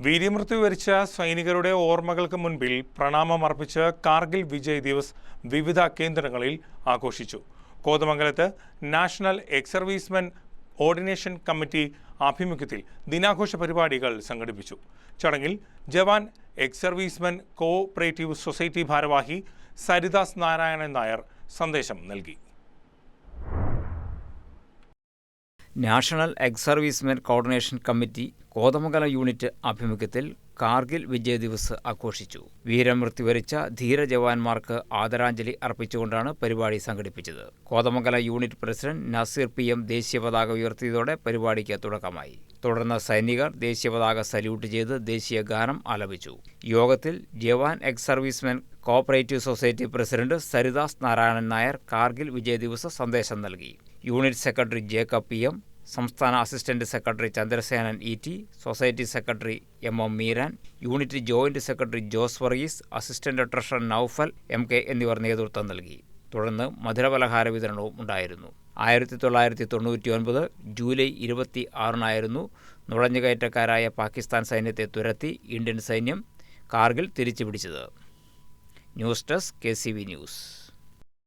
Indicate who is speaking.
Speaker 1: വീരമൃത്യു വരിച്ച സൈനികരുടെ ഓർമ്മകൾക്ക് മുൻപിൽ പ്രണാമമർപ്പിച്ച് കാർഗിൽ വിജയ് ദിവസ് വിവിധ കേന്ദ്രങ്ങളിൽ ആഘോഷിച്ചു. കോതമംഗലത്ത് national ex servicemen ordination committee ആഭിമുഖ്യത്തിൽ ദിനാഘോഷ പരിപാടികൾ സംഘടിപ്പിച്ചു. ചടങ്ങിൽ ജവാൻ എക്സ് സർവീസ്മെൻ കോഓപ്പറേറ്റീവ് സൊസൈറ്റി ഭാരവാഹി സരിദാസ് നാരായണൻ നായർ സന്ദേശം നൽകി.
Speaker 2: National ex servicemen coordination committee Kothamangalam unit ആഭിമുഖ്യത്തിൽ കാർഗിൽ വിജയ് ദിവസ് ആഘോഷിച്ചു. വീരമൃത്യു വരിച്ച ധീര ജവാന്മാർക്ക് ആദരാഞ്ജലി അർപ്പിച്ചുകൊണ്ടാണ് പരിപാടി സംഘടിപ്പിച്ചത്. Kothamangalam unit president Naseer PM ദേശീയ പതാക ഉയർത്തിയതോടെ പരിപാടിക്ക് തുടക്കമായി. തുടർന്ന് സൈനികർ ദേശീയ പതാക സല്യൂട്ട് ചെയ്ത് ദേശീയ ഗാനം ആലപിച്ചു. യോഗത്തിൽ Jawan ex servicemen cooperative society president Saridas Narayanan Nair Kargil Vijay Diwas സന്ദേശം നൽകി. യൂണിറ്റ് സെക്രട്ടറി ജേക്കബ് PM, സംസ്ഥാന assistant secretary Chandrasenan ET, society secretary MM Meeran, unit joint secretary Jose Varghese, assistant treasurer Noufal MK എന്നിവർ നേതൃത്വം നൽകി. തുടർന്ന് മധുരപലഹാര വിതരണവും ഉണ്ടായിരുന്നു. 1999 ജൂലൈ 26 നുഴഞ്ഞുകയറ്റക്കാരായ പാകിസ്ഥാൻ സൈന്യത്തെ തുരത്തി ഇന്ത്യൻ സൈന്യം കാർഗിൽ തിരിച്ചുപിടിച്ചത്. News desk KCV news.